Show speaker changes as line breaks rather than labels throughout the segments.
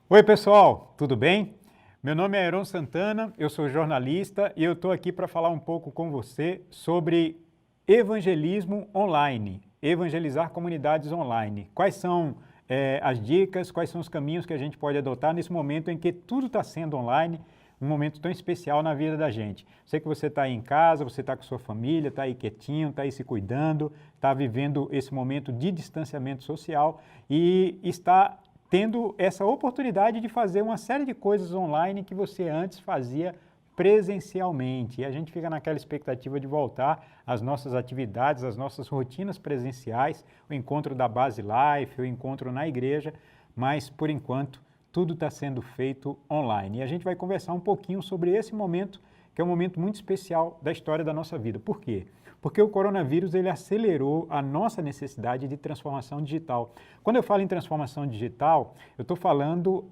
Oi pessoal, tudo bem? Meu nome é Heron Santana, eu sou jornalista e eu estou aqui para falar um pouco com você sobre evangelismo online, evangelizar comunidades online. Quais são as dicas, quais são os caminhos que a gente pode adotar nesse momento em que tudo está sendo online, um momento tão especial na vida da gente. Sei que você está aí em casa, você está com sua família, está aí quietinho, está aí se cuidando, está vivendo esse momento de distanciamento social e está tendo essa oportunidade de fazer uma série de coisas online que você antes fazia presencialmente. E a gente fica naquela expectativa de voltar às nossas atividades, às nossas rotinas presenciais, o encontro da Base Life, o encontro na igreja, mas por enquanto tudo está sendo feito online. E a gente vai conversar um pouquinho sobre esse momento, que é um momento muito especial da história da nossa vida. Por quê? Porque o coronavírus ele acelerou a nossa necessidade de transformação digital. Quando eu falo em transformação digital, eu estou falando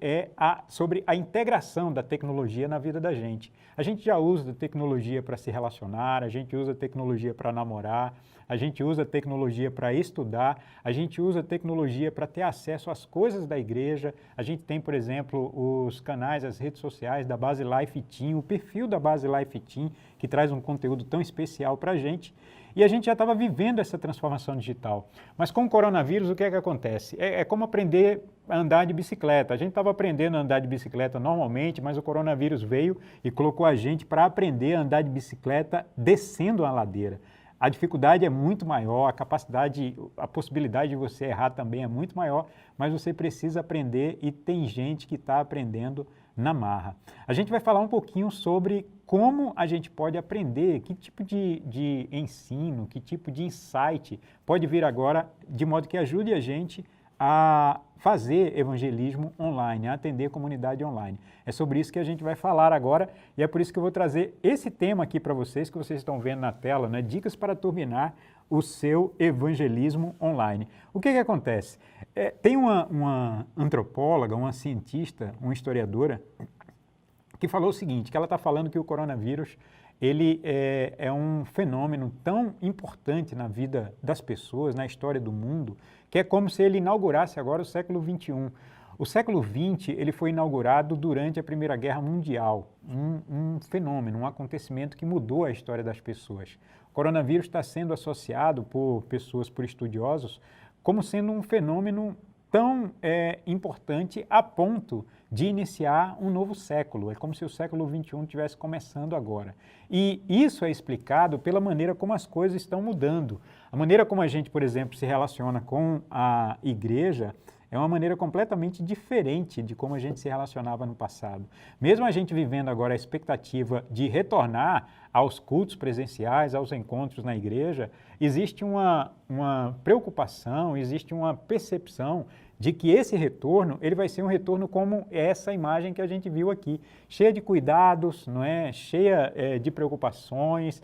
sobre a integração da tecnologia na vida da gente. A gente já usa tecnologia para se relacionar, a gente usa tecnologia para namorar, a gente usa tecnologia para estudar, a gente usa tecnologia para ter acesso às coisas da igreja. A gente tem, por exemplo, os canais, as redes sociais da Base Life Team, o perfil da Base Life Team, que traz um conteúdo tão especial para a gente. E a gente já estava vivendo essa transformação digital. Mas com o coronavírus, o que é que acontece? É como aprender a andar de bicicleta. A gente estava aprendendo a andar de bicicleta normalmente, mas o coronavírus veio e colocou a gente para aprender a andar de bicicleta descendo a ladeira. A dificuldade é muito maior, a possibilidade de você errar também é muito maior, mas você precisa aprender e tem gente que está aprendendo na marra. A gente vai falar um pouquinho sobre como a gente pode aprender, que tipo de ensino, que tipo de insight pode vir agora, de modo que ajude a gente a fazer evangelismo online, a atender comunidade online. É sobre isso que a gente vai falar agora e é por isso que eu vou trazer esse tema aqui para vocês, que vocês estão vendo na tela, né? Dicas para turbinar o seu evangelismo online. O que acontece? Tem uma antropóloga, uma cientista, uma historiadora, que falou o seguinte, que ela está falando que o coronavírus ele é um fenômeno tão importante na vida das pessoas, na história do mundo, que é como se ele inaugurasse agora o século XXI. O século XX ele foi inaugurado durante a Primeira Guerra Mundial, um fenômeno, um acontecimento que mudou a história das pessoas. O coronavírus está sendo associado por pessoas, por estudiosos, como sendo um fenômeno tão importante a ponto de iniciar um novo século. É como se o século XXI estivesse começando agora. E isso é explicado pela maneira como as coisas estão mudando. A maneira como a gente, por exemplo, se relaciona com a igreja é uma maneira completamente diferente de como a gente se relacionava no passado. Mesmo a gente vivendo agora a expectativa de retornar aos cultos presenciais, aos encontros na igreja, existe uma preocupação, existe uma percepção de que esse retorno ele vai ser um retorno como essa imagem que a gente viu aqui, cheia de cuidados, não é? Cheia de preocupações,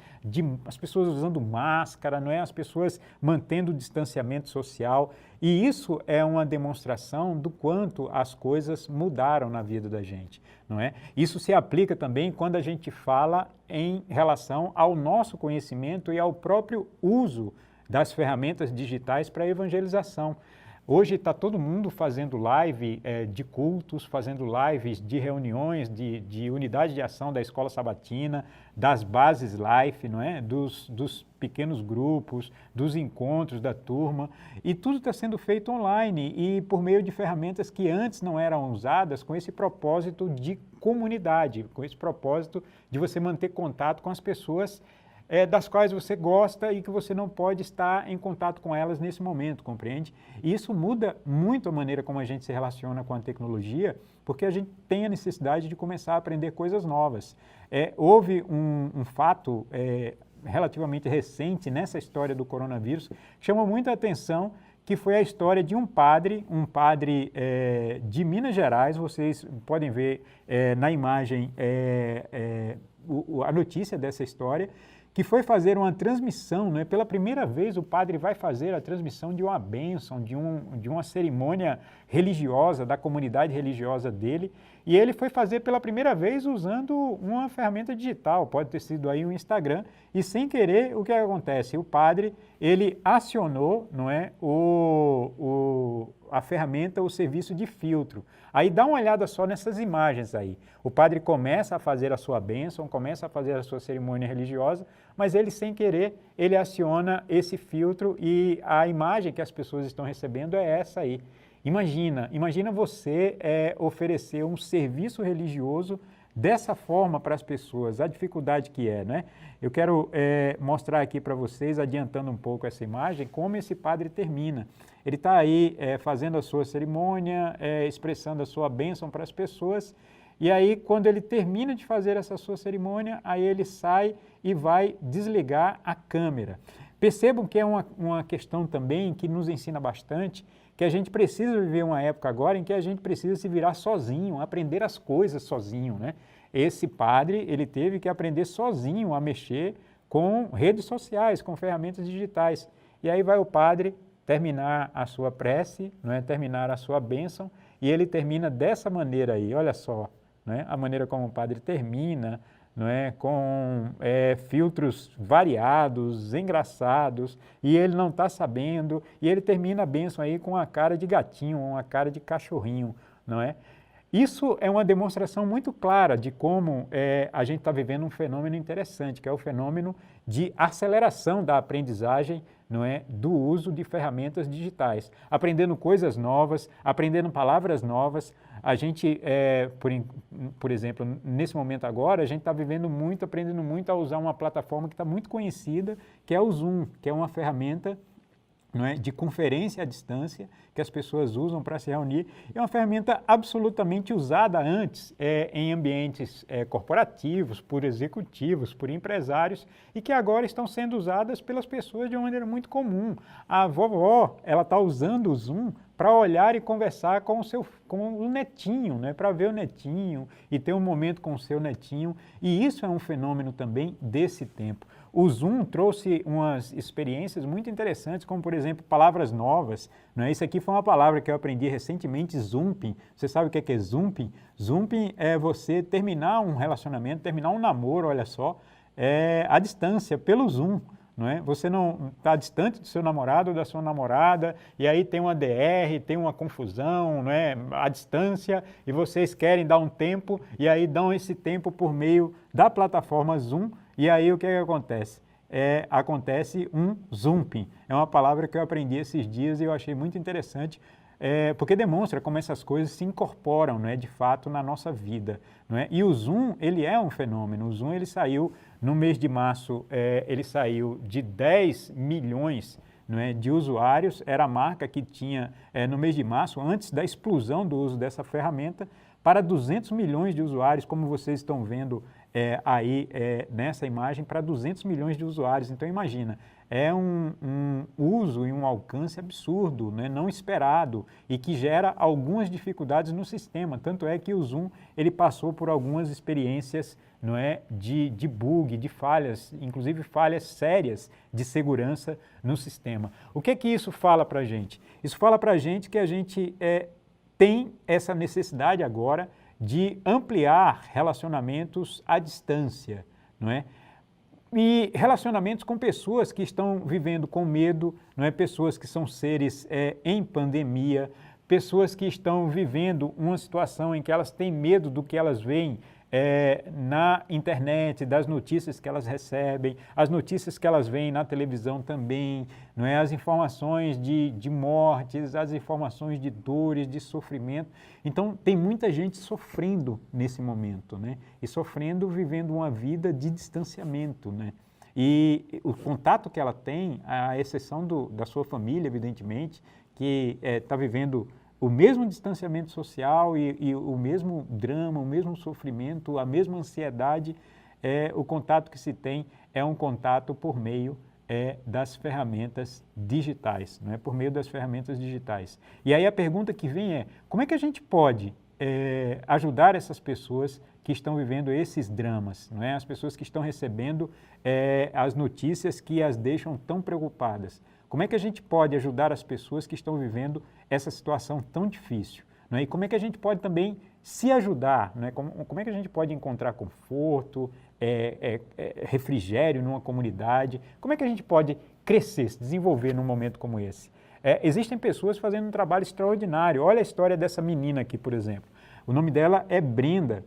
as pessoas usando máscara, não é? As pessoas mantendo o distanciamento social. E isso é uma demonstração do quanto as coisas mudaram na vida da gente, não é? Isso se aplica também quando a gente fala em relação ao nosso conhecimento e ao próprio uso das ferramentas digitais para a evangelização. Hoje está todo mundo fazendo live de cultos, fazendo lives de reuniões, de unidade de ação da escola sabatina, das bases life, não é? Dos pequenos grupos, dos encontros da turma, e tudo está sendo feito online e por meio de ferramentas que antes não eram usadas com esse propósito de comunidade, com esse propósito de você manter contato com as pessoas das quais você gosta e que você não pode estar em contato com elas nesse momento, compreende? E isso muda muito a maneira como a gente se relaciona com a tecnologia, porque a gente tem a necessidade de começar a aprender coisas novas. Houve um fato relativamente recente nessa história do coronavírus, que chamou muita atenção, que foi a história de um padre de Minas Gerais. Vocês podem ver na imagem a notícia dessa história, que foi fazer uma transmissão, né? Pela primeira vez o padre vai fazer a transmissão de uma bênção, de uma cerimônia religiosa, da comunidade religiosa dele, E ele foi fazer pela primeira vez usando uma ferramenta digital, pode ter sido aí um Instagram, e sem querer, o que acontece? O padre, ele acionou, não é, a ferramenta, o serviço de filtro. Aí dá uma olhada só nessas imagens aí. O padre começa a fazer a sua bênção, começa a fazer a sua cerimônia religiosa, mas ele, sem querer, ele aciona esse filtro e a imagem que as pessoas estão recebendo é essa aí. Imagina você oferecer um serviço religioso dessa forma para as pessoas, a dificuldade que é, né? Eu quero mostrar aqui para vocês, adiantando um pouco essa imagem, como esse padre termina. Ele está aí fazendo a sua cerimônia, expressando a sua bênção para as pessoas, e aí quando ele termina de fazer essa sua cerimônia, aí ele sai e vai desligar a câmera. Percebam que é uma questão também que nos ensina bastante, que a gente precisa viver uma época agora em que a gente precisa se virar sozinho, aprender as coisas sozinho, né? Esse padre, ele teve que aprender sozinho a mexer com redes sociais, com ferramentas digitais. E aí vai o padre terminar a sua prece, não é? Terminar a sua bênção, e ele termina dessa maneira aí, olha só, não é? A maneira como o padre termina, não é? Com filtros variados, engraçados, e ele não está sabendo, e ele termina a bênção aí com uma cara de gatinho, uma cara de cachorrinho, não é? Isso é uma demonstração muito clara de como a gente está vivendo um fenômeno interessante, que é o fenômeno de aceleração da aprendizagem, não é? Do uso de ferramentas digitais. Aprendendo coisas novas, aprendendo palavras novas. A gente, por exemplo, nesse momento agora, a gente está vivendo muito, aprendendo muito a usar uma plataforma que está muito conhecida, que é o Zoom, que é uma ferramenta, não é, de conferência à distância, que as pessoas usam para se reunir. É uma ferramenta absolutamente usada antes em ambientes corporativos, por executivos, por empresários, e que agora estão sendo usadas pelas pessoas de uma maneira muito comum. A vovó, ela está usando o Zoom para olhar e conversar com o netinho, né? Para ver o netinho e ter um momento com o seu netinho. E isso é um fenômeno também desse tempo. O Zoom trouxe umas experiências muito interessantes, como, por exemplo, palavras novas. Não é? Isso aqui foi uma palavra que eu aprendi recentemente, zumping. Você sabe o que é zumping? Zumping é você terminar um relacionamento, terminar um namoro, olha só, à distância, pelo Zoom. Não é? Você não está distante do seu namorado ou da sua namorada, e aí tem uma DR, tem uma confusão, não é? À distância, e vocês querem dar um tempo, e aí dão esse tempo por meio da plataforma Zoom, e aí o que acontece? Acontece um zumping. É uma palavra que eu aprendi esses dias e eu achei muito interessante, porque demonstra como essas coisas se incorporam, não é, de fato na nossa vida. Não é? E o Zoom, ele é um fenômeno. O Zoom, ele saiu no mês de março, ele saiu de 10 milhões, não é, de usuários, era a marca que tinha no mês de março, antes da explosão do uso dessa ferramenta, para 200 milhões de usuários, como vocês estão vendo aí nessa imagem, para 200 milhões de usuários. Então imagina, é um uso e um alcance absurdo, né, não esperado, e que gera algumas dificuldades no sistema. Tanto é que o Zoom ele passou por algumas experiências, não é, de bug, de falhas, inclusive falhas sérias de segurança no sistema. O que isso fala para a gente? Isso fala para a gente que a gente tem essa necessidade agora de ampliar relacionamentos à distância, não é? E relacionamentos com pessoas que estão vivendo com medo, não é? Pessoas que são seres em pandemia, pessoas que estão vivendo uma situação em que elas têm medo do que elas veem na internet, das notícias que elas recebem, as notícias que elas veem na televisão também, não é? As informações de mortes, as informações de dores, de sofrimento. Então, tem muita gente sofrendo nesse momento, né? E sofrendo, vivendo uma vida de distanciamento, né? E o contato que ela tem, à exceção da sua família, evidentemente, que está vivendo o mesmo distanciamento social e o mesmo drama, o mesmo sofrimento, a mesma ansiedade, o contato que se tem é um contato por meio das ferramentas digitais, não é? Por meio das ferramentas digitais. E aí a pergunta que vem é, como é que a gente pode ajudar essas pessoas que estão vivendo esses dramas, não é? As pessoas que estão recebendo as notícias que as deixam tão preocupadas. Como é que a gente pode ajudar as pessoas que estão vivendo essa situação tão difícil? Não é? E como é que a gente pode também se ajudar, né? Como é que a gente pode encontrar conforto, refrigério numa comunidade, como é que a gente pode crescer, se desenvolver num momento como esse? Existem pessoas fazendo um trabalho extraordinário. Olha a história dessa menina aqui, por exemplo. O nome dela é Brenda.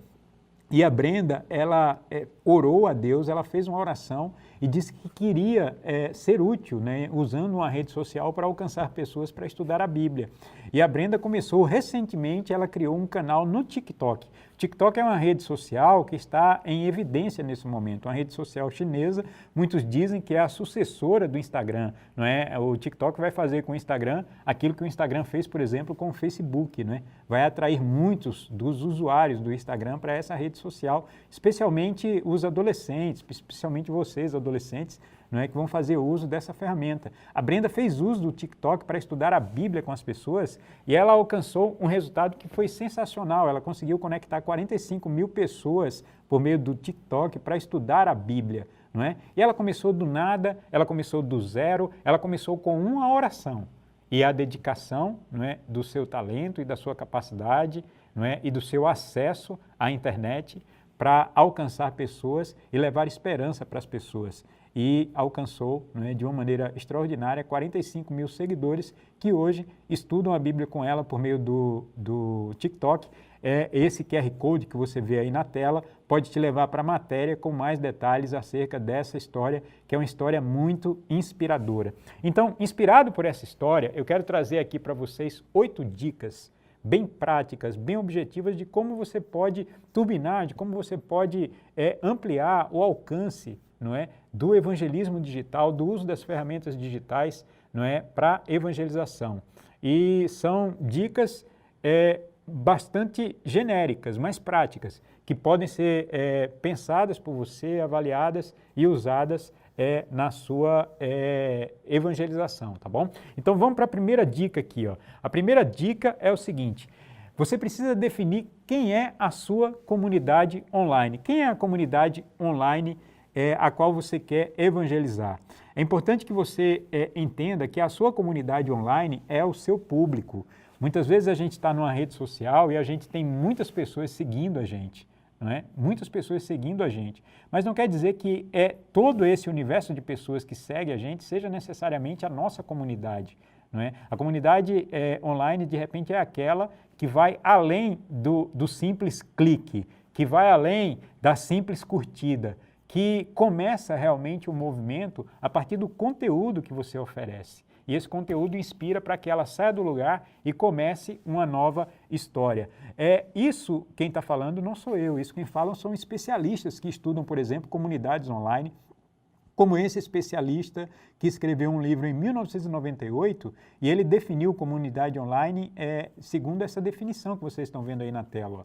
E a Brenda, ela orou a Deus, ela fez uma oração e disse que queria ser útil, né, usando uma rede social para alcançar pessoas para estudar a Bíblia. E a Brenda começou recentemente, ela criou um canal no TikTok. TikTok é uma rede social que está em evidência nesse momento, uma rede social chinesa. Muitos dizem que é a sucessora do Instagram, não é? O TikTok vai fazer com o Instagram aquilo que o Instagram fez, por exemplo, com o Facebook, né? Vai atrair muitos dos usuários do Instagram para essa rede social, especialmente os adolescentes, especialmente vocês, adolescentes, não é, que vão fazer uso dessa ferramenta. A Brenda fez uso do TikTok para estudar a Bíblia com as pessoas e ela alcançou um resultado que foi sensacional. Ela conseguiu conectar 45 mil pessoas por meio do TikTok para estudar a Bíblia, não é? E ela começou do nada, ela começou do zero, ela começou com uma oração e a dedicação, não é, do seu talento e da sua capacidade, não é, e do seu acesso à internet para alcançar pessoas e levar esperança para as pessoas. E alcançou, né, de uma maneira extraordinária 45 mil seguidores que hoje estudam a Bíblia com ela por meio do TikTok. Esse QR Code que você vê aí na tela pode te levar para a matéria com mais detalhes acerca dessa história, que é uma história muito inspiradora. Então, inspirado por essa história, eu quero trazer aqui para vocês 8 dicas bem práticas, bem objetivas de como você pode turbinar, de como você pode ampliar o alcance, não é, do evangelismo digital, do uso das ferramentas digitais, não é, para evangelização. E são dicas bastante genéricas, mas práticas, que podem ser pensadas por você, avaliadas e usadas na sua evangelização, tá bom? Então vamos para a primeira dica aqui, ó. A primeira dica é o seguinte: você precisa definir quem é a sua comunidade online. Quem é a comunidade online a qual você quer evangelizar? É importante que você entenda que a sua comunidade online é o seu público. Muitas vezes a gente está numa rede social e a gente tem muitas pessoas seguindo a gente, não é? Muitas pessoas seguindo a gente, mas não quer dizer que todo esse universo de pessoas que segue a gente seja necessariamente a nossa comunidade, não é? A comunidade online, de repente, é aquela que vai além do simples clique, que vai além da simples curtida, que começa realmente o movimento a partir do conteúdo que você oferece. E esse conteúdo inspira para que ela saia do lugar e comece uma nova história. Isso quem está falando não sou eu, isso quem falam são especialistas que estudam, por exemplo, comunidades online, como esse especialista que escreveu um livro em 1998 e ele definiu comunidade online segundo essa definição que vocês estão vendo aí na tela. Ó.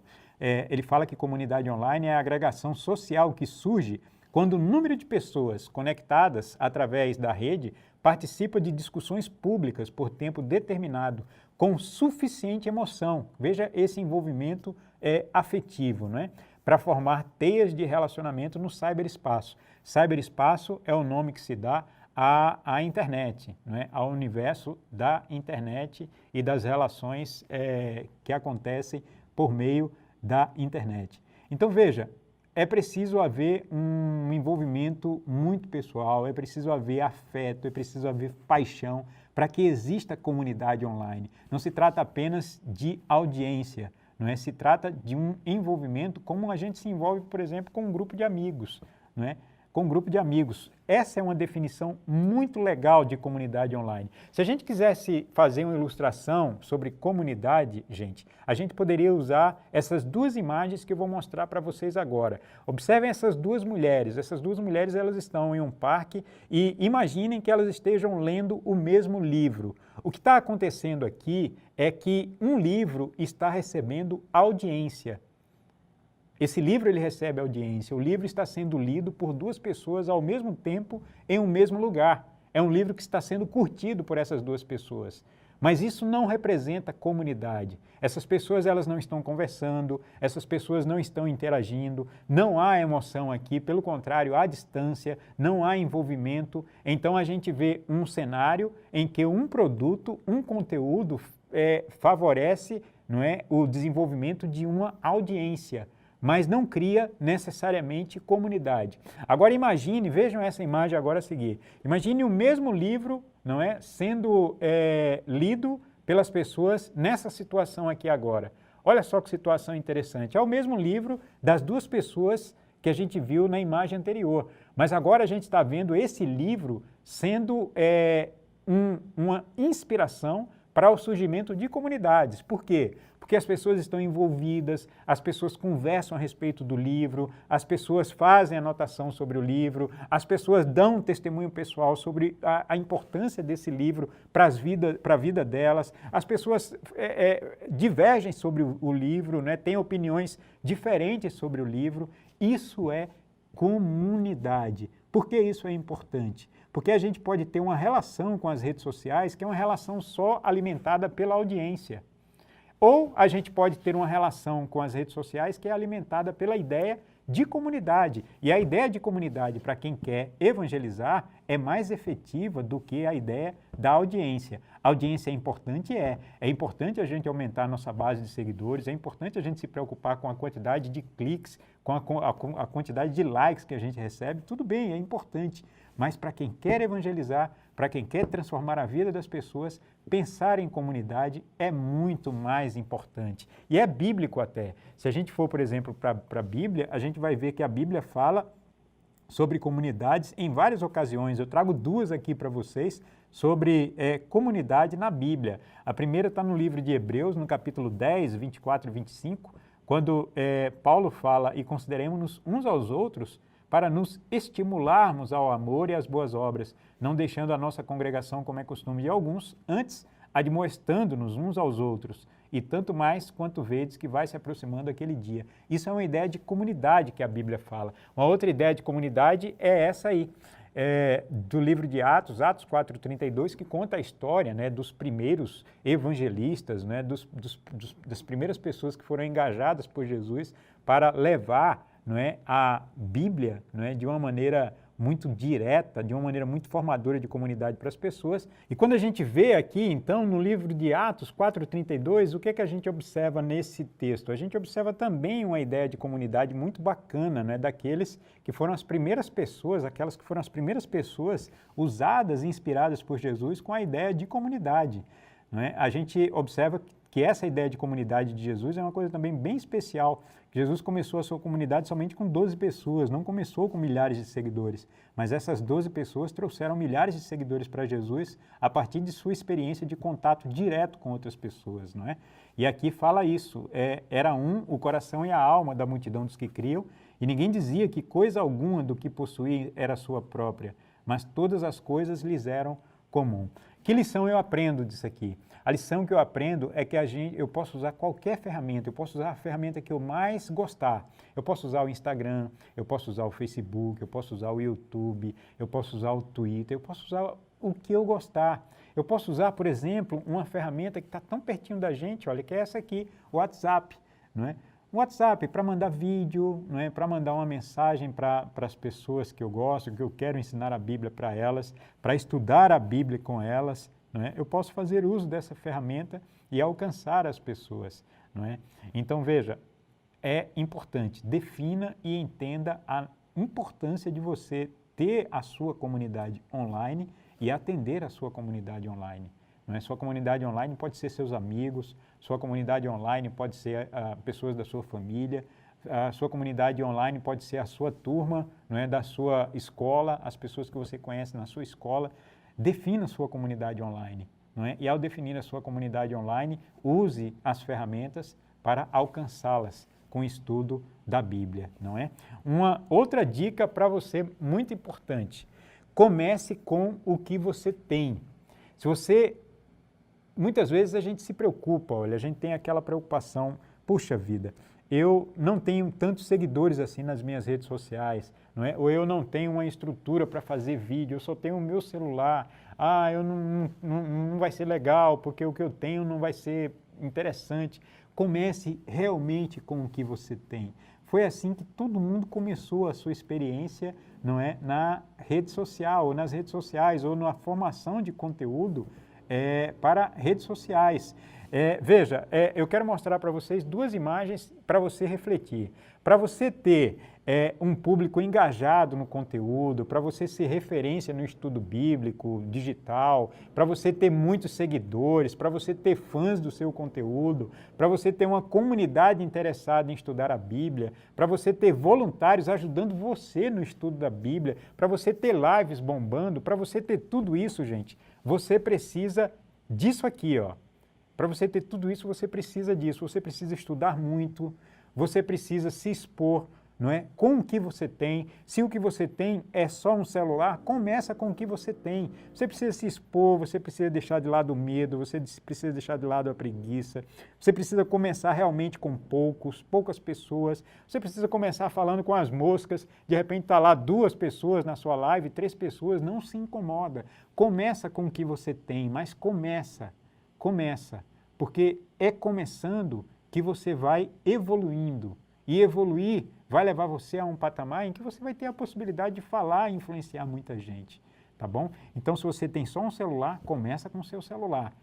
Ele fala que comunidade online é a agregação social que surge quando o número de pessoas conectadas através da rede participa de discussões públicas por tempo determinado, com suficiente emoção, veja esse envolvimento afetivo, não é? Para formar teias de relacionamento no cyberespaço. Cyberespaço é o nome que se dá à internet, não é? Ao universo da internet e das relações que acontecem por meio da internet. Então veja, é preciso haver um envolvimento muito pessoal, é preciso haver afeto, é preciso haver paixão para que exista comunidade online. Não se trata apenas de audiência, não é? Se trata de um envolvimento como a gente se envolve, por exemplo, com um grupo de amigos, não é? Com um grupo de amigos. Essa é uma definição muito legal de comunidade online. Se a gente quisesse fazer uma ilustração sobre comunidade, gente, a gente poderia usar essas duas imagens que eu vou mostrar para vocês agora. Observem essas duas mulheres. Essas duas mulheres, elas estão em um parque e imaginem que elas estejam lendo o mesmo livro. O que está acontecendo aqui é que um livro está recebendo audiência. Esse livro ele recebe audiência, o livro está sendo lido por duas pessoas ao mesmo tempo em um mesmo lugar. É um livro que está sendo curtido por essas duas pessoas. Mas isso não representa comunidade. Essas pessoas elas não estão conversando, essas pessoas não estão interagindo, não há emoção aqui, pelo contrário, há distância, não há envolvimento. Então a gente vê um cenário em que um produto, um conteúdo favorece não é, o desenvolvimento de uma audiência, mas não cria necessariamente comunidade. Agora imagine, vejam essa imagem agora a seguir, imagine o mesmo livro, não é, sendo lido pelas pessoas nessa situação aqui agora. Olha só que situação interessante, é o mesmo livro das duas pessoas que a gente viu na imagem anterior, mas agora a gente está vendo esse livro sendo uma inspiração para o surgimento de comunidades. Por quê? Porque as pessoas estão envolvidas, as pessoas conversam a respeito do livro, as pessoas fazem anotação sobre o livro, as pessoas dão um testemunho pessoal sobre a importância desse livro para a vida delas, as pessoas divergem sobre o livro, né, têm opiniões diferentes sobre o livro. Isso é comunidade. Por que isso é importante? Porque a gente pode ter uma relação com as redes sociais que é uma relação só alimentada pela audiência. Ou a gente pode ter uma relação com as redes sociais que é alimentada pela ideia de comunidade. E a ideia de comunidade, para quem quer evangelizar, é mais efetiva do que a ideia da audiência. A audiência é importante? É importante a gente aumentar a nossa base de seguidores, é importante a gente se preocupar com a quantidade de cliques, com a quantidade de likes que a gente recebe, tudo bem, é importante. Mas para quem quer evangelizar, para quem quer transformar a vida das pessoas, pensar em comunidade é muito mais importante. E é bíblico até. Se a gente for, por exemplo, para a Bíblia, a gente vai ver que a Bíblia fala sobre comunidades em várias ocasiões. Eu trago duas aqui para vocês sobre comunidade na Bíblia. A primeira está no livro de Hebreus, no capítulo 10, 24 e 25, quando Paulo fala: e consideremos-nos uns aos outros para nos estimularmos ao amor e às boas obras, não deixando a nossa congregação como é costume de alguns, antes admoestando-nos uns aos outros, e tanto mais quanto vedes que vai se aproximando aquele dia. Isso é uma ideia de comunidade que a Bíblia fala. Uma outra ideia de comunidade é essa aí, do livro de Atos, Atos 4:32, que conta a história, né, dos primeiros evangelistas, né, das primeiras pessoas que foram engajadas por Jesus para levar, não é, a Bíblia, não é, de uma maneira muito direta, de uma maneira muito formadora de comunidade para as pessoas. E quando a gente vê aqui, então, no livro de Atos 4:32, o que é que a gente observa nesse texto? A gente observa também uma ideia de comunidade muito bacana, né, daqueles que foram as primeiras pessoas, aquelas que foram as primeiras pessoas usadas e inspiradas por Jesus com a ideia de comunidade, não é? A gente observa que essa ideia de comunidade de Jesus é uma coisa também bem especial. Jesus começou a sua comunidade somente com 12 pessoas, não começou com milhares de seguidores, mas essas 12 pessoas trouxeram milhares de seguidores para Jesus a partir de sua experiência de contato direto com outras pessoas, não é? E aqui fala isso, era o coração e a alma da multidão dos que criam, e ninguém dizia que coisa alguma do que possuía era sua própria, mas todas as coisas lhes eram comum. Que lição eu aprendo disso aqui? A lição que eu aprendo é que eu posso usar qualquer ferramenta, eu posso usar a ferramenta que eu mais gostar. Eu posso usar o Instagram, eu posso usar o Facebook, eu posso usar o YouTube, eu posso usar o Twitter, eu posso usar o que eu gostar. Eu posso usar, por exemplo, uma ferramenta que está tão pertinho da gente, olha, que é essa aqui, o WhatsApp, não é? O WhatsApp para mandar vídeo, não é? Para mandar uma mensagem para as pessoas que eu gosto, que eu quero ensinar a Bíblia para elas, para estudar a Bíblia com elas, não é? Eu posso fazer uso dessa ferramenta e alcançar as pessoas, não é? Então, veja, é importante, defina e entenda a importância de você ter a sua comunidade online e atender a sua comunidade online. Não é? Sua comunidade online pode ser seus amigos, sua comunidade online pode ser pessoas da sua família, a sua comunidade online pode ser a sua turma, não é? Da sua escola, as pessoas que você conhece na sua escola. Defina a sua comunidade online, não é? E ao definir a sua comunidade online, use as ferramentas para alcançá-las com o estudo da Bíblia, não é? Uma outra dica para você muito importante: comece com o que você tem. Se você muitas vezes a gente se preocupa, olha, a gente tem aquela preocupação, puxa vida, eu não tenho tantos seguidores assim nas minhas redes sociais, não é? Ou eu não tenho uma estrutura para fazer vídeo, eu só tenho o meu celular, eu não vai ser legal, porque o que eu tenho não vai ser interessante. Comece realmente com o que você tem. Foi assim que todo mundo começou a sua experiência, não é? Na rede social, ou nas redes sociais, ou na formação de conteúdo para redes sociais. Veja, eu quero mostrar para vocês duas imagens para você refletir. Para você ter um público engajado no conteúdo, para você ser referência no estudo bíblico, digital, para você ter muitos seguidores, para você ter fãs do seu conteúdo, para você ter uma comunidade interessada em estudar a Bíblia, para você ter voluntários ajudando você no estudo da Bíblia, para você ter lives bombando, para você ter tudo isso, gente, você precisa disso aqui, ó. Para você ter tudo isso, você precisa disso, você precisa estudar muito, você precisa se expor, não é? Com o que você tem. Se o que você tem é só um celular, começa com o que você tem. Você precisa se expor, você precisa deixar de lado o medo, você precisa deixar de lado a preguiça, você precisa começar realmente com poucas pessoas, você precisa começar falando com as moscas, de repente está lá 2 pessoas na sua live, 3 pessoas, não se incomoda. Começa com o que você tem, mas começa, porque é começando que você vai evoluindo. E evoluir vai levar você a um patamar em que você vai ter a possibilidade de falar e influenciar muita gente, tá bom? Então, se você tem só um celular, começa com o seu celular,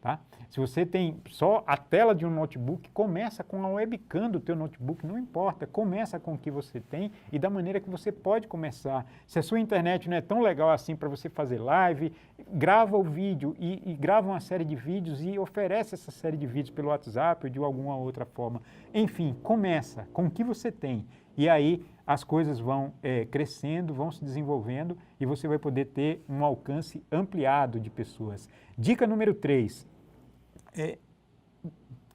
tá? Se você tem só a tela de um notebook, começa com a webcam do teu notebook, não importa, começa com o que você tem e da maneira que você pode começar. Se a sua internet não é tão legal assim para você fazer live, grava o vídeo e grava uma série de vídeos e oferece essa série de vídeos pelo WhatsApp ou de alguma outra forma. Enfim, começa com o que você tem e aí as coisas vão crescendo, vão se desenvolvendo e você vai poder ter um alcance ampliado de pessoas. Dica número 3.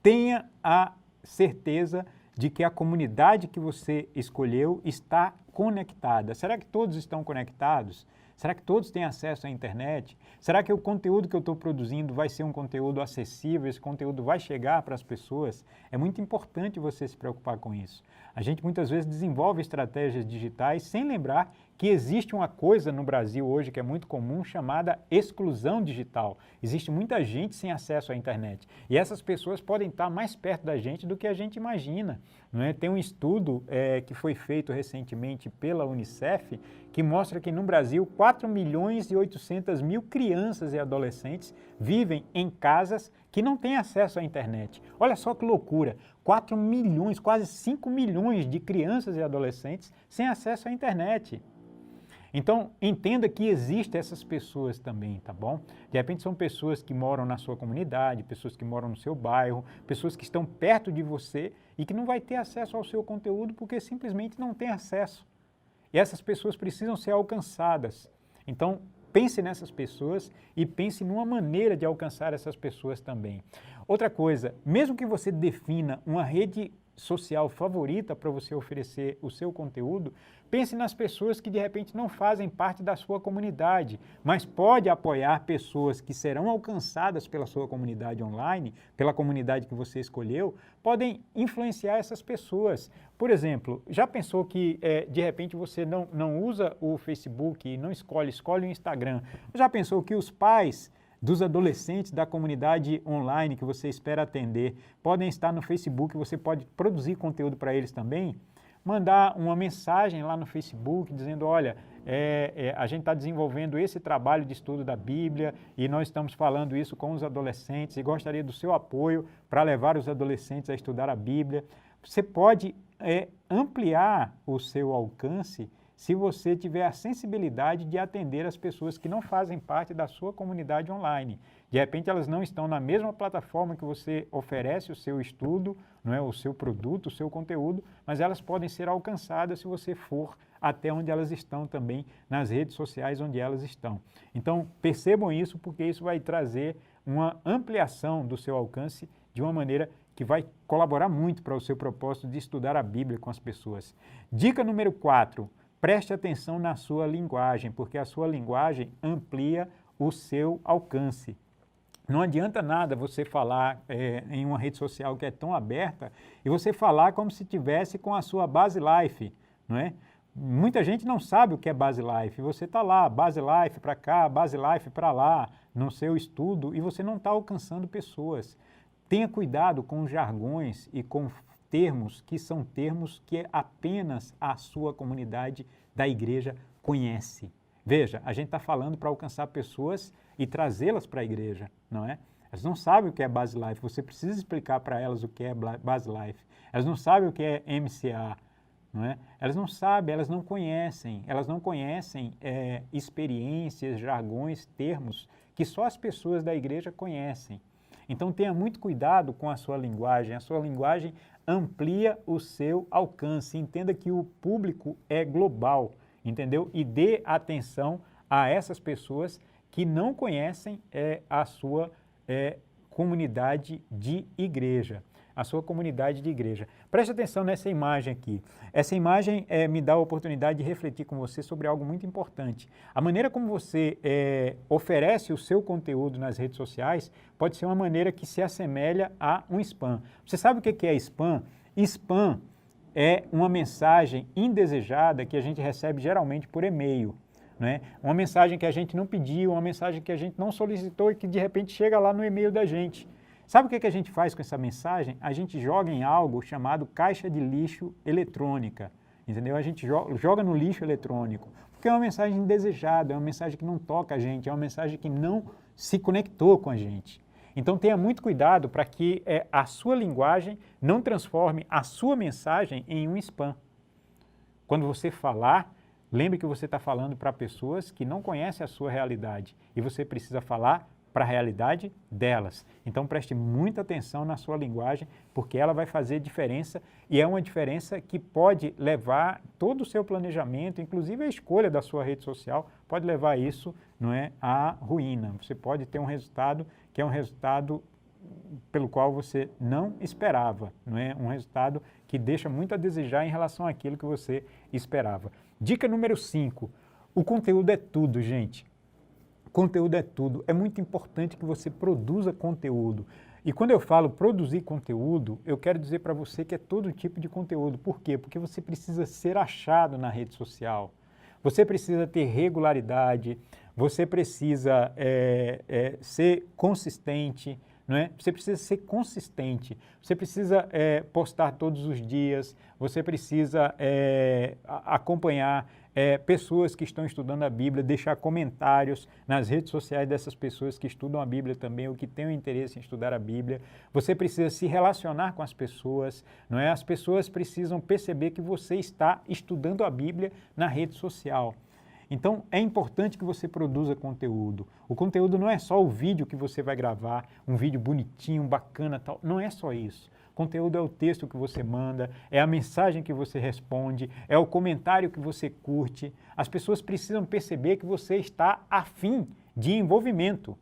Tenha a certeza de que a comunidade que você escolheu está conectada. Será que todos estão conectados? Será que todos têm acesso à internet? Será que o conteúdo que eu estou produzindo vai ser um conteúdo acessível? Esse conteúdo vai chegar para as pessoas? É muito importante você se preocupar com isso. A gente muitas vezes desenvolve estratégias digitais sem lembrar que existe uma coisa no Brasil hoje que é muito comum chamada exclusão digital. Existe muita gente sem acesso à internet e essas pessoas podem estar mais perto da gente do que a gente imagina, não é? Tem um estudo que foi feito recentemente pela Unicef que mostra que no Brasil 4.800.000 crianças e adolescentes vivem em casas que não têm acesso à internet. Olha só que loucura, 4 milhões, quase 5 milhões de crianças e adolescentes sem acesso à internet. Então, entenda que existem essas pessoas também, tá bom? De repente são pessoas que moram na sua comunidade, pessoas que moram no seu bairro, pessoas que estão perto de você e que não vai ter acesso ao seu conteúdo porque simplesmente não tem acesso. E essas pessoas precisam ser alcançadas. Então, pense nessas pessoas e pense numa maneira de alcançar essas pessoas também. Outra coisa, mesmo que você defina uma rede social favorita para você oferecer o seu conteúdo, pense nas pessoas que de repente não fazem parte da sua comunidade, mas pode apoiar pessoas que serão alcançadas pela sua comunidade online, pela comunidade que você escolheu, podem influenciar essas pessoas. Por exemplo, já pensou que de repente você não usa o Facebook e não escolhe o Instagram? Já pensou que os pais dos adolescentes da comunidade online que você espera atender podem estar no Facebook, você pode produzir conteúdo para eles também? Mandar uma mensagem lá no Facebook dizendo, olha, a gente está desenvolvendo esse trabalho de estudo da Bíblia e nós estamos falando isso com os adolescentes e gostaria do seu apoio para levar os adolescentes a estudar a Bíblia. Você pode ampliar o seu alcance se você tiver a sensibilidade de atender as pessoas que não fazem parte da sua comunidade online. De repente elas não estão na mesma plataforma que você oferece o seu estudo, não é, o seu produto, o seu conteúdo, mas elas podem ser alcançadas se você for até onde elas estão também, nas redes sociais onde elas estão. Então percebam isso porque isso vai trazer uma ampliação do seu alcance de uma maneira que vai colaborar muito para o seu propósito de estudar a Bíblia com as pessoas. Dica número 4. Preste atenção na sua linguagem, porque a sua linguagem amplia o seu alcance. Não adianta nada você falar em uma rede social que é tão aberta e você falar como se tivesse com a sua base life, não é? Muita gente não sabe o que é base life. Você está lá, base life para cá, base life para lá, no seu estudo e você não está alcançando pessoas. Tenha cuidado com os jargões e com termos que são termos que apenas a sua comunidade da igreja conhece. Veja, a gente está falando para alcançar pessoas e trazê-las para a igreja, não é? Elas não sabem o que é Base Life, você precisa explicar para elas o que é Base Life. Elas não sabem o que é MCA, não é? Elas não sabem, elas não conhecem experiências, jargões, termos que só as pessoas da igreja conhecem. Então tenha muito cuidado com a sua linguagem amplia o seu alcance, entenda que o público é global, entendeu? E dê atenção a essas pessoas que não conhecem a sua comunidade de igreja. A sua comunidade de igreja. Preste atenção nessa imagem aqui. Essa imagem me dá a oportunidade de refletir com você sobre algo muito importante. A maneira como você oferece o seu conteúdo nas redes sociais pode ser uma maneira que se assemelha a um spam. Você sabe o que é spam? Spam é uma mensagem indesejada que a gente recebe geralmente por e-mail. Né? Uma mensagem que a gente não pediu, uma mensagem que a gente não solicitou e que de repente chega lá no e-mail da gente. Sabe o que a gente faz com essa mensagem? A gente joga em algo chamado caixa de lixo eletrônica, entendeu? A gente joga no lixo eletrônico, porque é uma mensagem indesejada, é uma mensagem que não toca a gente, é uma mensagem que não se conectou com a gente. Então tenha muito cuidado para que a sua linguagem não transforme a sua mensagem em um spam. Quando você falar, lembre que você está falando para pessoas que não conhecem a sua realidade e você precisa falar para a realidade delas. Então preste muita atenção na sua linguagem, porque ela vai fazer diferença e é uma diferença que pode levar todo o seu planejamento, inclusive a escolha da sua rede social, pode levar isso, não é, à ruína. Você pode ter um resultado que é um resultado pelo qual você não esperava, não é? Um resultado que deixa muito a desejar em relação àquilo que você esperava. Dica número 5, o conteúdo é tudo, gente. Conteúdo é tudo. É muito importante que você produza conteúdo. E quando eu falo produzir conteúdo, eu quero dizer para você que é todo tipo de conteúdo. Por quê? Porque você precisa ser achado na rede social. Você precisa ter regularidade, você precisa ser consistente, não é? Você precisa ser consistente, você precisa postar todos os dias, você precisa acompanhar pessoas que estão estudando a Bíblia, deixar comentários nas redes sociais dessas pessoas que estudam a Bíblia também, ou que têm o interesse em estudar a Bíblia. Você precisa se relacionar com as pessoas, não é? As pessoas precisam perceber que você está estudando a Bíblia na rede social. Então, é importante que você produza conteúdo. O conteúdo não é só o vídeo que você vai gravar, um vídeo bonitinho, bacana, tal. Não é só isso. Conteúdo é o texto que você manda, é a mensagem que você responde, é o comentário que você curte. As pessoas precisam perceber que você está afim de envolvimento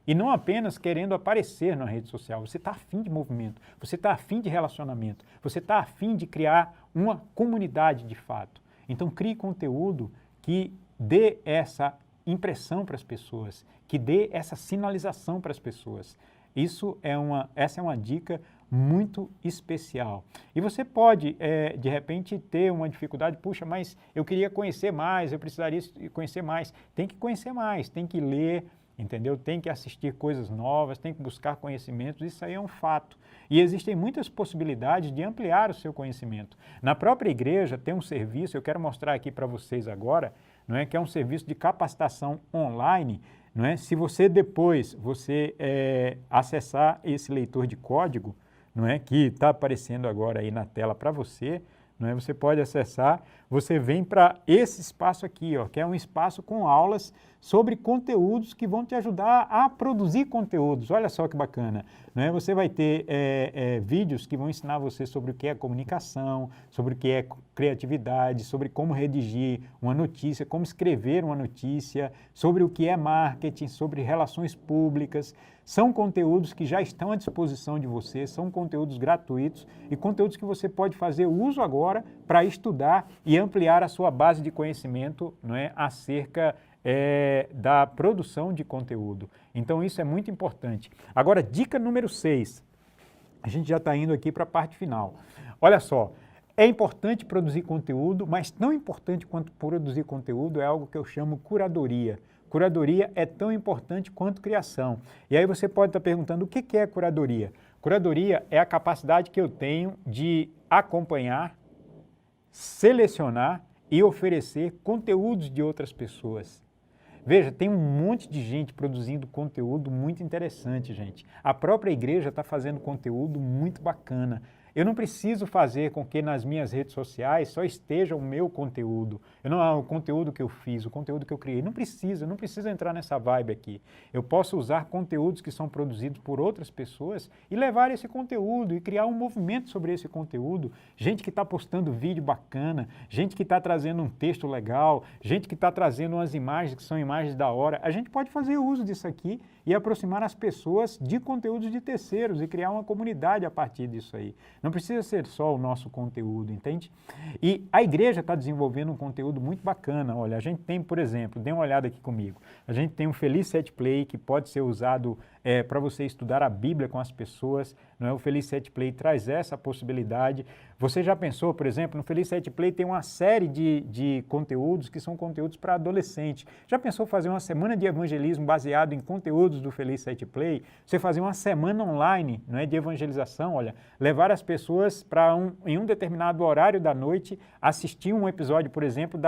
e não apenas querendo aparecer na rede social. Você está afim de movimento, você está afim de relacionamento, você está afim de criar uma comunidade de fato. Então, crie conteúdo que dê essa impressão para as pessoas, que dê essa sinalização para as pessoas. Essa é uma dica muito especial. E você pode, de repente, ter uma dificuldade, puxa, mas eu queria conhecer mais, eu precisaria conhecer mais. Tem que conhecer mais, tem que ler, entendeu? Tem que assistir coisas novas, tem que buscar conhecimentos, isso aí é um fato. E existem muitas possibilidades de ampliar o seu conhecimento. Na própria igreja tem um serviço, eu quero mostrar aqui para vocês agora, não é, que é um serviço de capacitação online, não é? Se você depois acessar esse leitor de código, não é, que está aparecendo agora aí na tela para você, não é? Você pode acessar, você vem para esse espaço aqui, ó, que é um espaço com aulas sobre conteúdos que vão te ajudar a produzir conteúdos. Olha só que bacana, não é? Você vai ter vídeos que vão ensinar você sobre o que é comunicação, sobre o que é criatividade, sobre como redigir uma notícia, como escrever uma notícia, sobre o que é marketing, sobre relações públicas. São conteúdos que já estão à disposição de você, são conteúdos gratuitos e conteúdos que você pode fazer uso agora para estudar e ampliar a sua base de conhecimento, não é, acerca da produção de conteúdo. Então isso é muito importante. Agora, dica número 6. A gente já está indo aqui para a parte final. Olha só, é importante produzir conteúdo, mas tão importante quanto produzir conteúdo é algo que eu chamo curadoria. Curadoria é tão importante quanto criação. E aí você pode estar perguntando, o que é curadoria? Curadoria é a capacidade que eu tenho de acompanhar, selecionar e oferecer conteúdos de outras pessoas. Veja, tem um monte de gente produzindo conteúdo muito interessante, gente. A própria igreja está fazendo conteúdo muito bacana. Eu não preciso fazer com que nas minhas redes sociais só esteja o meu conteúdo. O conteúdo que eu fiz, o conteúdo que eu criei. Não precisa entrar nessa vibe aqui. Eu posso usar conteúdos que são produzidos por outras pessoas e levar esse conteúdo e criar um movimento sobre esse conteúdo. Gente que está postando vídeo bacana, gente que está trazendo um texto legal, gente que está trazendo umas imagens que são imagens da hora. A gente pode fazer uso disso aqui e aproximar as pessoas de conteúdos de terceiros e criar uma comunidade a partir disso aí. Não precisa ser só o nosso conteúdo, entende? E a igreja está desenvolvendo um conteúdo muito bacana. Olha, a gente tem, por exemplo, dê uma olhada aqui comigo, a gente tem um Feliz Set Play que pode ser usado para você estudar a Bíblia com as pessoas, não é? O Feliz Set Play traz essa possibilidade. Você já pensou, por exemplo, no Feliz Set Play tem uma série de conteúdos que são conteúdos para adolescente. Já pensou fazer uma semana de evangelismo baseado em conteúdos do Feliz Set Play? Você fazer uma semana online, não é, de evangelização, olha, levar as pessoas para em um determinado horário da noite assistir um episódio, por exemplo,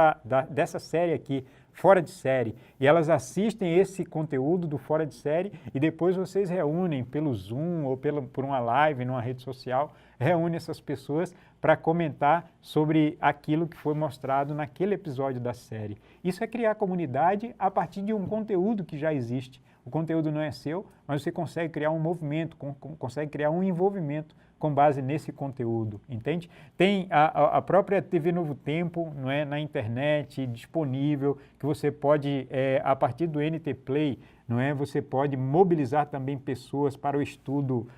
dessa série aqui, Fora de Série, e elas assistem esse conteúdo do Fora de Série e depois vocês reúnem pelo Zoom ou por uma live, numa rede social, reúnem essas pessoas para comentar sobre aquilo que foi mostrado naquele episódio da série. Isso é criar comunidade a partir de um conteúdo que já existe. O conteúdo não é seu, mas você consegue criar um movimento, consegue criar um envolvimento com base nesse conteúdo, entende? Tem a própria TV Novo Tempo, não é, na internet, disponível, que você pode, a partir do NT Play, não é, você pode mobilizar também pessoas para o estudo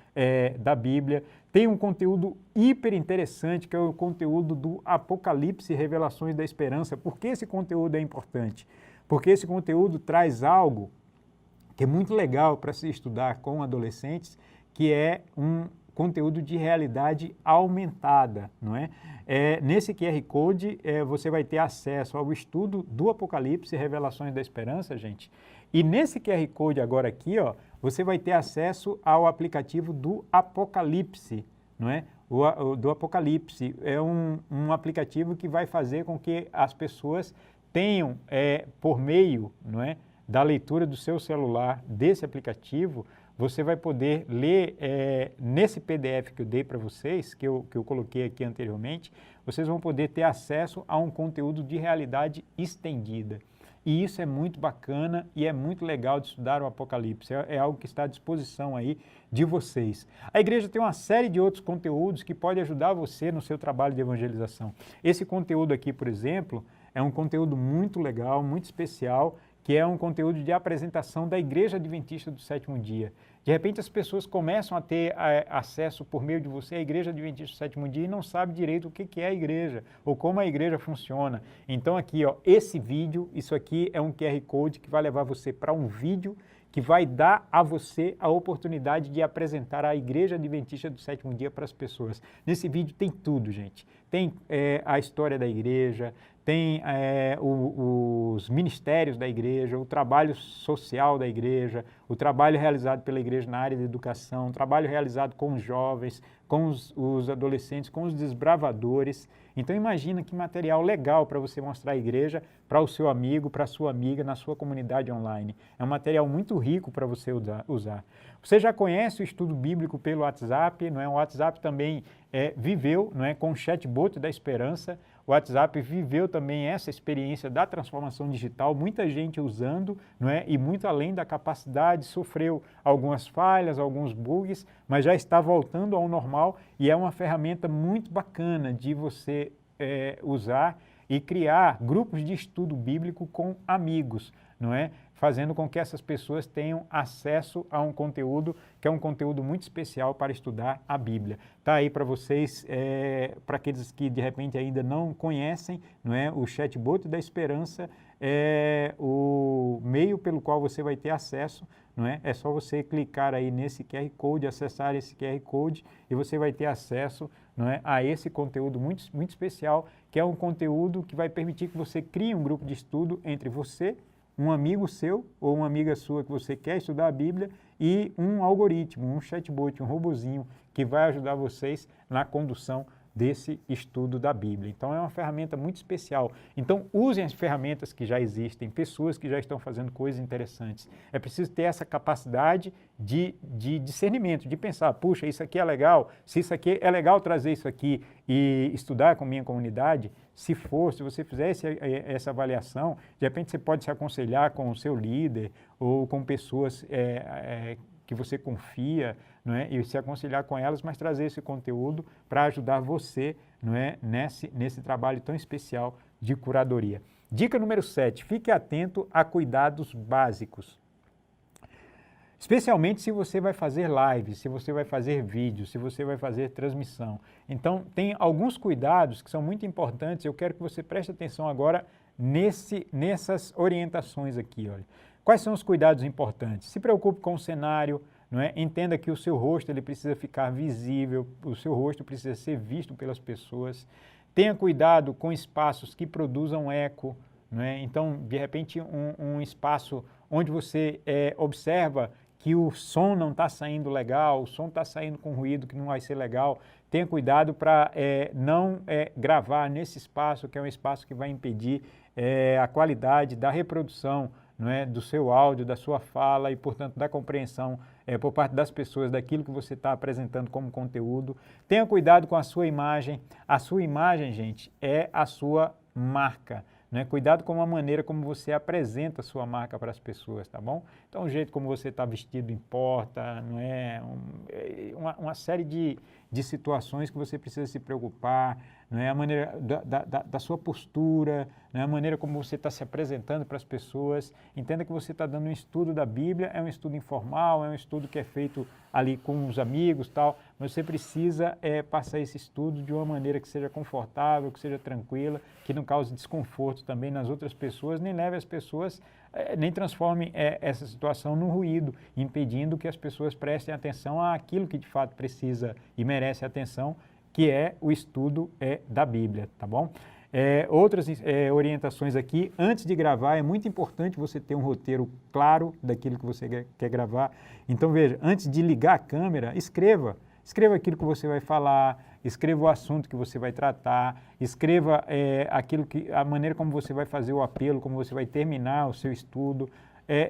da Bíblia. Tem um conteúdo hiper interessante, que é o conteúdo do Apocalipse e Revelações da Esperança. Por que esse conteúdo é importante? Porque esse conteúdo traz algo que é muito legal para se estudar com adolescentes, que é um conteúdo de realidade aumentada, não é? Nesse QR Code, você vai ter acesso ao estudo do Apocalipse e Revelações da Esperança, gente. E nesse QR Code agora aqui, ó, você vai ter acesso ao aplicativo do Apocalipse, não é? Do Apocalipse. É um aplicativo que vai fazer com que as pessoas tenham, por meio, não é, da leitura do seu celular, desse aplicativo, você vai poder ler nesse PDF que eu dei para vocês, que eu coloquei aqui anteriormente, vocês vão poder ter acesso a um conteúdo de realidade estendida. E isso é muito bacana e é muito legal de estudar o Apocalipse, é algo que está à disposição aí de vocês. A igreja tem uma série de outros conteúdos que pode ajudar você no seu trabalho de evangelização. Esse conteúdo aqui, por exemplo, é um conteúdo muito legal, muito especial, que é um conteúdo de apresentação da Igreja Adventista do Sétimo Dia. De repente as pessoas começam a ter acesso por meio de você à Igreja Adventista do Sétimo Dia e não sabem direito o que é a igreja ou como a igreja funciona. Então aqui, ó, esse vídeo, isso aqui é um QR Code que vai levar você para um vídeo que vai dar a você a oportunidade de apresentar a Igreja Adventista do Sétimo Dia para as pessoas. Nesse vídeo tem tudo, gente. Tem a história da igreja, tem os ministérios da igreja, o trabalho social da igreja, o trabalho realizado pela igreja na área de educação, o trabalho realizado com os jovens, com os adolescentes, com os desbravadores. Então imagina que material legal para você mostrar a igreja para o seu amigo, para a sua amiga, na sua comunidade online. É um material muito rico para você usar. Você já conhece o estudo bíblico pelo WhatsApp, não é? O WhatsApp também viveu, não é, com o chatbot da esperança. O WhatsApp viveu também essa experiência da transformação digital, muita gente usando, não é? E muito além da capacidade, sofreu algumas falhas, alguns bugs, mas já está voltando ao normal e é uma ferramenta muito bacana de você usar e criar grupos de estudo bíblico com amigos, não é? Fazendo com que essas pessoas tenham acesso a um conteúdo que é um conteúdo muito especial para estudar a Bíblia. Está aí para vocês, para aqueles que de repente ainda não conhecem, não é? O chatbot da esperança é o meio pelo qual você vai ter acesso, não é? É só você clicar aí nesse QR Code, acessar esse QR Code e você vai ter acesso, não é, a esse conteúdo muito, muito especial, que é um conteúdo que vai permitir que você crie um grupo de estudo entre você, um amigo seu ou uma amiga sua que você quer estudar a Bíblia e um algoritmo, um chatbot, um robozinho que vai ajudar vocês na condução desse estudo da Bíblia. Então, é uma ferramenta muito especial. Então, usem as ferramentas que já existem, pessoas que já estão fazendo coisas interessantes. É preciso ter essa capacidade de discernimento, de pensar, puxa, isso aqui é legal, se isso aqui é legal trazer isso aqui e estudar com a minha comunidade, se você fizer essa avaliação, de repente você pode se aconselhar com o seu líder ou com pessoas que você confia, não é? E se aconselhar com elas, mas trazer esse conteúdo para ajudar você, não é? nesse trabalho tão especial de curadoria. Dica número 7, fique atento a cuidados básicos. Especialmente se você vai fazer live, se você vai fazer vídeo, se você vai fazer transmissão. Então, tem alguns cuidados que são muito importantes, eu quero que você preste atenção agora nessas orientações aqui. Olha. Quais são os cuidados importantes? Se preocupe com o cenário, não é? Entenda que o seu rosto ele precisa ficar visível, o seu rosto precisa ser visto pelas pessoas. Tenha cuidado com espaços que produzam eco, não é? Então, de repente, um espaço onde você observa que o som não está saindo legal, o som está saindo com ruído que não vai ser legal, tenha cuidado para não gravar nesse espaço, que é um espaço que vai impedir a qualidade da reprodução, não é, do seu áudio, da sua fala e, portanto, da compreensão por parte das pessoas daquilo que você está apresentando como conteúdo. Tenha cuidado com a sua imagem. A sua imagem, gente, é a sua marca. Né? Cuidado com a maneira como você apresenta a sua marca para as pessoas, tá bom? Então, o jeito como você está vestido importa, não é? Uma série de situações que você precisa se preocupar, não é? A maneira da sua postura, não é? A maneira como você está se apresentando para as pessoas. Entenda que você está dando um estudo da Bíblia, é um estudo informal, é um estudo que é feito ali com os amigos, tal, mas você precisa passar esse estudo de uma maneira que seja confortável, que seja tranquila, que não cause desconforto também nas outras pessoas, nem leve as pessoas, nem transforme essa situação no ruído, impedindo que as pessoas prestem atenção àquilo que de fato precisa e merece atenção, que é o estudo da Bíblia, tá bom? Outras orientações aqui, antes de gravar, é muito importante você ter um roteiro claro daquilo que você quer gravar. Então, veja, antes de ligar a câmera, escreva aquilo que você vai falar, escreva o assunto que você vai tratar, escreva a maneira como você vai fazer o apelo, como você vai terminar o seu estudo.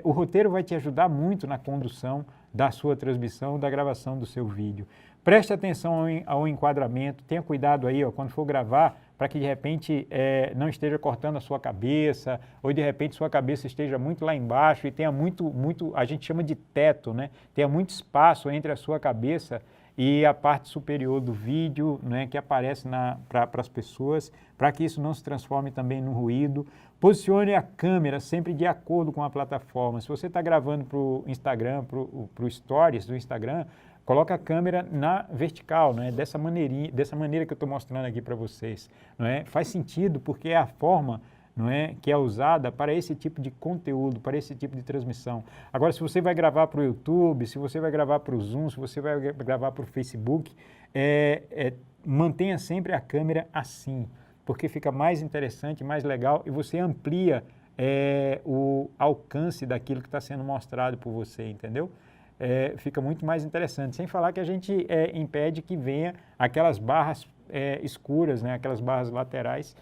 O roteiro vai te ajudar muito na condução da sua transmissão, da gravação do seu vídeo. Preste atenção ao enquadramento, tenha cuidado aí, ó, quando for gravar, para que de repente não esteja cortando a sua cabeça, ou de repente sua cabeça esteja muito lá embaixo e tenha muito, a gente chama de teto, né? Tenha muito espaço entre a sua cabeça e a parte superior do vídeo, né, que aparece para as pessoas, para que isso não se transforme também no ruído. Posicione a câmera sempre de acordo com a plataforma. Se você está gravando para o Instagram, para o Stories do Instagram, coloca a câmera na vertical, né, dessa maneira que eu estou mostrando aqui para vocês. Não é? Faz sentido porque é a forma, não é, que é usada para esse tipo de conteúdo, para esse tipo de transmissão. Agora, se você vai gravar para o YouTube, se você vai gravar para o Zoom, se você vai gravar para o Facebook, mantenha sempre a câmera assim, porque fica mais interessante, mais legal e você amplia o alcance daquilo que está sendo mostrado por você, entendeu? Fica muito mais interessante, sem falar que a gente impede que venha aquelas barras escuras, né, aquelas barras laterais,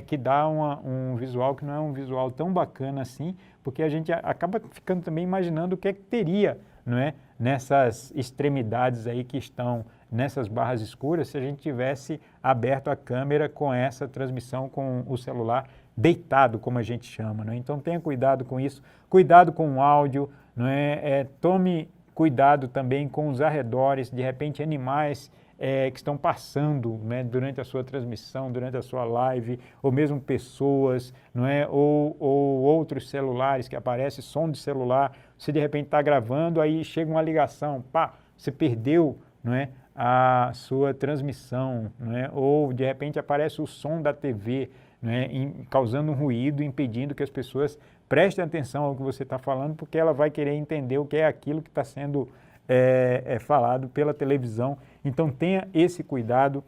que dá um visual que não é um visual tão bacana assim, porque a gente acaba ficando também imaginando o que é que teria, não é, nessas extremidades aí que estão nessas barras escuras se a gente tivesse aberto a câmera com essa transmissão com o celular deitado, como a gente chama, não é? Então tenha cuidado com isso, cuidado com o áudio, não é? Tome cuidado também com os arredores, de repente animais que estão passando, né, durante a sua transmissão, durante a sua live, ou mesmo pessoas, não é? Ou outros celulares que aparecem, som de celular, você de repente está gravando, aí chega uma ligação, pá, você perdeu, não é, a sua transmissão, não é? Ou de repente aparece o som da TV, não é, causando um ruído, impedindo que as pessoas prestem atenção ao que você está falando, porque ela vai querer entender o que é aquilo que está sendo falado pela televisão. Então tenha esse cuidado,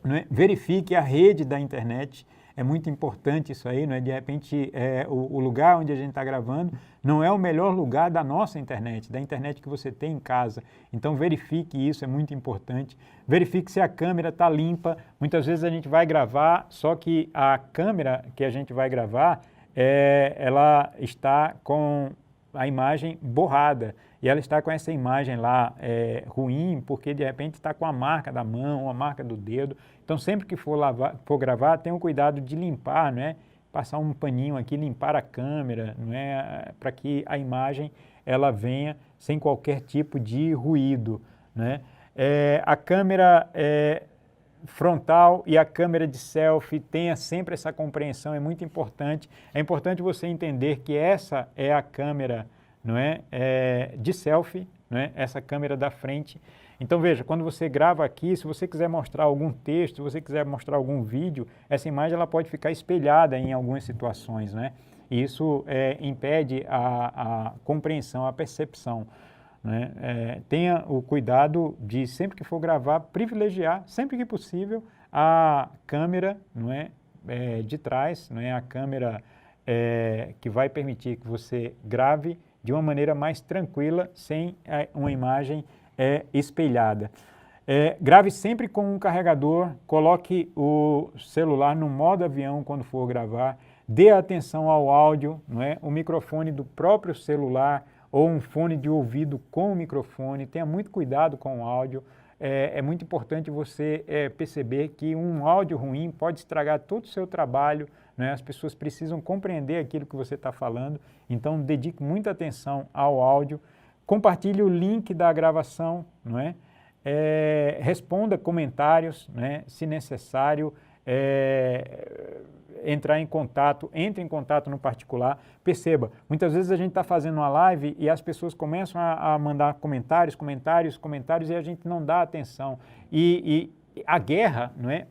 né? Verifique a rede da internet, é muito importante isso aí, não é? De repente, o lugar onde a gente está gravando não é o melhor lugar da nossa internet, da internet que você tem em casa. Então, verifique isso, é muito importante. Verifique se a câmera está limpa. Muitas vezes a gente vai gravar, só que a câmera que a gente vai gravar, ela está com a imagem borrada. E ela está com essa imagem lá ruim, porque de repente está com a marca da mão, a marca do dedo. Então, sempre que for gravar, tenha o cuidado de limpar, né? Passar um paninho aqui, limpar a câmera, não é? Para que a imagem ela venha sem qualquer tipo de ruído, né? A câmera frontal e a câmera de selfie, tenha sempre essa compreensão, é muito importante. É importante você entender que essa é a câmera, não é? De selfie, não é? Essa câmera da frente. Então veja, quando você grava aqui, se você quiser mostrar algum texto, se você quiser mostrar algum vídeo, essa imagem ela pode ficar espelhada em algumas situações, né? E isso impede a compreensão, a percepção, né? Tenha o cuidado de, sempre que for gravar, privilegiar, sempre que possível, a câmera, não é? De trás, não é? A câmera que vai permitir que você grave de uma maneira mais tranquila, sem uma imagem espelhada. Grave sempre com um carregador, coloque o celular no modo avião quando for gravar, dê atenção ao áudio, não é? O microfone do próprio celular ou um fone de ouvido com o microfone, tenha muito cuidado com o áudio. É muito importante você perceber que um áudio ruim pode estragar todo o seu trabalho, né? As pessoas precisam compreender aquilo que você está falando, então dedique muita atenção ao áudio. Compartilhe o link da gravação, não é? Responda comentários, né? Se necessário, entre em contato no particular. Perceba, muitas vezes a gente está fazendo uma live e as pessoas começam a mandar comentários e a gente não dá atenção. E a guerra, não é?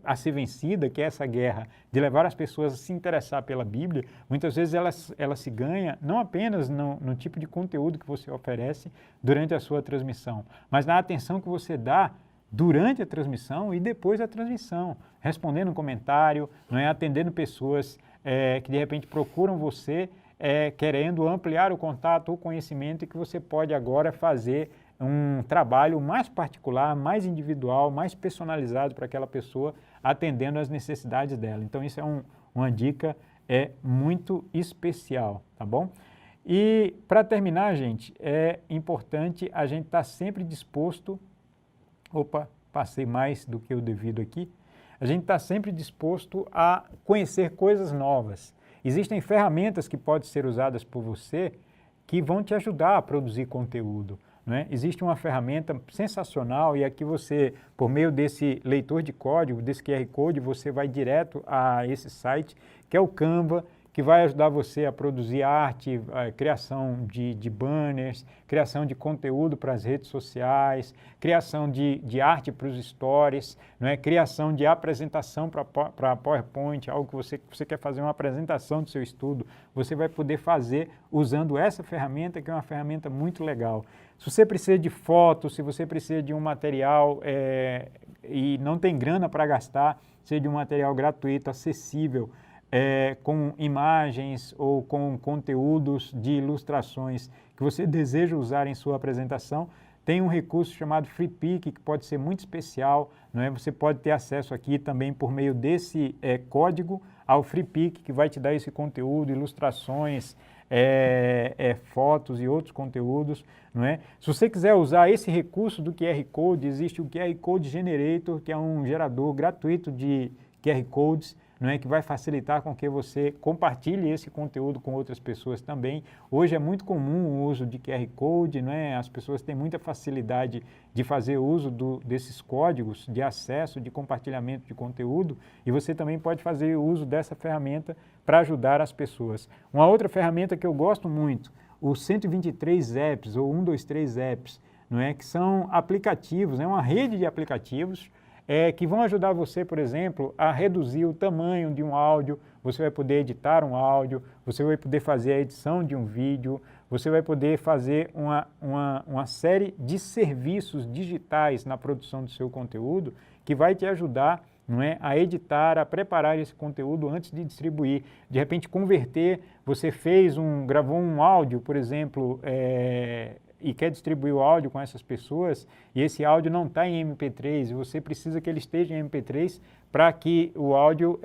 A ser vencida, que é essa guerra de levar as pessoas a se interessar pela Bíblia, muitas vezes ela se ganha não apenas no tipo de conteúdo que você oferece durante a sua transmissão, mas na atenção que você dá durante a transmissão e depois da transmissão, respondendo um comentário, não é? Atendendo pessoas que de repente procuram você querendo ampliar o contato, o conhecimento, e que você pode agora fazer um trabalho mais particular, mais individual, mais personalizado para aquela pessoa, atendendo às necessidades dela. Então isso é uma dica muito especial, tá bom? E para terminar, gente, é importante a gente estar sempre disposto, passei mais do que o devido aqui, a gente está sempre disposto a conhecer coisas novas. Existem ferramentas que podem ser usadas por você que vão te ajudar a produzir conteúdo. Né? Existe uma ferramenta sensacional e aqui você, por meio desse leitor de código, desse QR Code, você vai direto a esse site, que é o Canva, que vai ajudar você a produzir arte, a criação de banners, criação de conteúdo para as redes sociais, criação de arte para os stories, não é? Criação de apresentação para PowerPoint, algo que você quer fazer uma apresentação do seu estudo, você vai poder fazer usando essa ferramenta, que é uma ferramenta muito legal. Se você precisa de fotos, se você precisa de um material e não tem grana para gastar, seja de um material gratuito, acessível, com imagens ou com conteúdos de ilustrações que você deseja usar em sua apresentação, tem um recurso chamado FreePic, que pode ser muito especial, não é? Você pode ter acesso aqui também por meio desse código ao FreePic, que vai te dar esse conteúdo, ilustrações, fotos e outros conteúdos, não é? Se você quiser usar esse recurso do QR Code, existe o QR Code Generator, que é um gerador gratuito de QR Codes, não é? Que vai facilitar com que você compartilhe esse conteúdo com outras pessoas também. Hoje é muito comum o uso de QR Code, não é? As pessoas têm muita facilidade de fazer uso desses códigos de acesso, de compartilhamento de conteúdo, e você também pode fazer uso dessa ferramenta para ajudar as pessoas. Uma outra ferramenta que eu gosto muito, os 123 apps ou 123 apps, não é? Que são aplicativos, é uma rede de aplicativos que vão ajudar você, por exemplo, a reduzir o tamanho de um áudio, você vai poder editar um áudio, você vai poder fazer a edição de um vídeo, você vai poder fazer uma série de serviços digitais na produção do seu conteúdo que vai te ajudar, não é? A editar, a preparar esse conteúdo antes de distribuir. De repente converter, você gravou um áudio, por exemplo, e quer distribuir o áudio com essas pessoas, e esse áudio não está em MP3, e você precisa que ele esteja em MP3 para que o áudio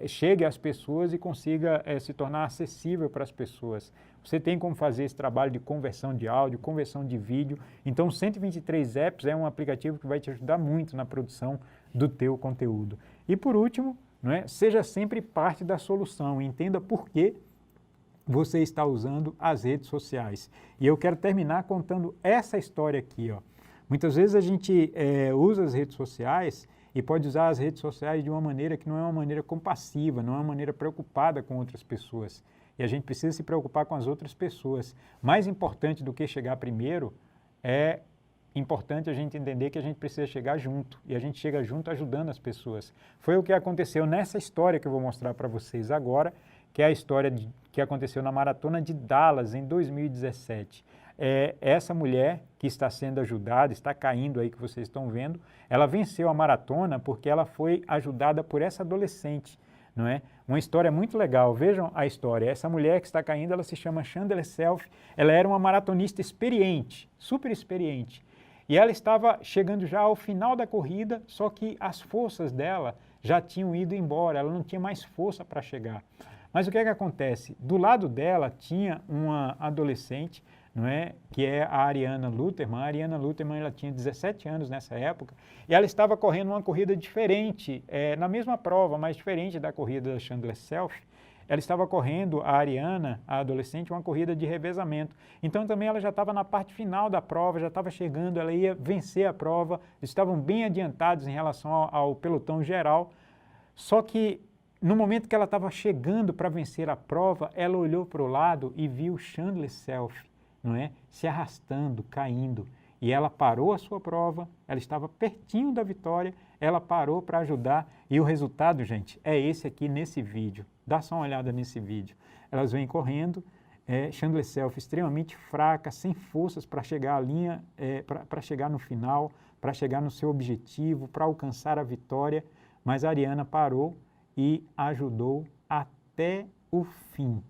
chegue às pessoas e consiga se tornar acessível para as pessoas. Você tem como fazer esse trabalho de conversão de áudio, conversão de vídeo. Então, o 123 Apps é um aplicativo que vai te ajudar muito na produção do teu conteúdo. E por último, não é? Seja sempre parte da solução. Entenda por que você está usando as redes sociais. E eu quero terminar contando essa história aqui, ó. Muitas vezes a gente usa as redes sociais e pode usar as redes sociais de uma maneira que não é uma maneira compassiva, não é uma maneira preocupada com outras pessoas. E a gente precisa se preocupar com as outras pessoas. Mais importante do que chegar primeiro, é importante a gente entender que a gente precisa chegar junto. E a gente chega junto ajudando as pessoas. Foi o que aconteceu nessa história que eu vou mostrar para vocês agora, que é a história que aconteceu na Maratona de Dallas, em 2017. Essa mulher que está sendo ajudada, está caindo aí que vocês estão vendo, ela venceu a maratona porque ela foi ajudada por essa adolescente, não é? Uma história muito legal, vejam a história. Essa mulher que está caindo, ela se chama Chandler Self, ela era uma maratonista experiente, super experiente, e ela estava chegando já ao final da corrida, só que as forças dela já tinham ido embora, ela não tinha mais força para chegar. Mas o que é que acontece? Do lado dela tinha uma adolescente, não é? Que é a Ariana Luterman. A Ariana Luterman, ela tinha 17 anos nessa época e ela estava correndo uma corrida diferente, na mesma prova, mas diferente da corrida da Chandler Self. Ela estava correndo, a Ariana, a adolescente, uma corrida de revezamento. Então também ela já estava na parte final da prova, já estava chegando, ela ia vencer a prova, estavam bem adiantados em relação ao pelotão geral. Só que no momento que ela estava chegando para vencer a prova, ela olhou para o lado e viu Chandler Self, não é? Se arrastando, caindo. E ela parou a sua prova, ela estava pertinho da vitória, ela parou para ajudar. E o resultado, gente, é esse aqui nesse vídeo. Dá só uma olhada nesse vídeo. Elas vêm correndo, Chandler Self extremamente fraca, sem forças para chegar à linha, para chegar no final, para chegar no seu objetivo, para alcançar a vitória. Mas a Ariana parou e ajudou até o fim,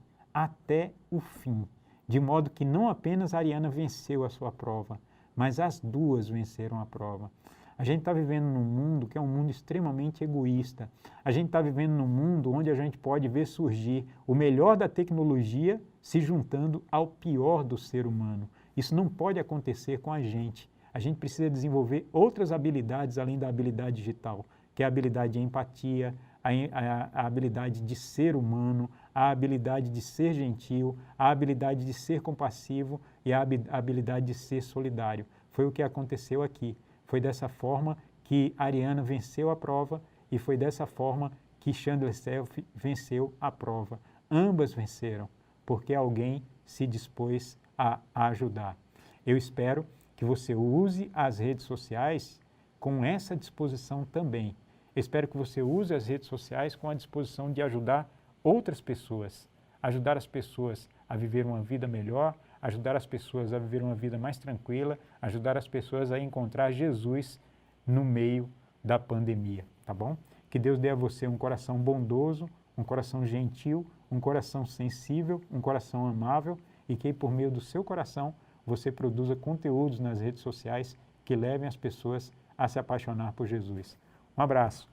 de modo que não apenas a Ariana venceu a sua prova, mas as duas venceram a prova. A gente está vivendo num mundo que é um mundo extremamente egoísta. A gente está vivendo num mundo onde a gente pode ver surgir o melhor da tecnologia se juntando ao pior do ser humano. Isso não pode acontecer com a gente. A gente precisa desenvolver outras habilidades além da habilidade digital, que é a habilidade de empatia, a habilidade de ser humano, a habilidade de ser gentil, a habilidade de ser compassivo e a habilidade de ser solidário. Foi o que aconteceu aqui. Foi dessa forma que Ariana venceu a prova e foi dessa forma que Chandler Self venceu a prova. Ambas venceram, porque alguém se dispôs a ajudar. Eu espero que você use as redes sociais com essa disposição também. Eu espero que você use as redes sociais com a disposição de ajudar outras pessoas, ajudar as pessoas a viver uma vida melhor, ajudar as pessoas a viver uma vida mais tranquila, ajudar as pessoas a encontrar Jesus no meio da pandemia, tá bom? Que Deus dê a você um coração bondoso, um coração gentil, um coração sensível, um coração amável e que por meio do seu coração você produza conteúdos nas redes sociais que levem as pessoas a se apaixonar por Jesus. Um abraço.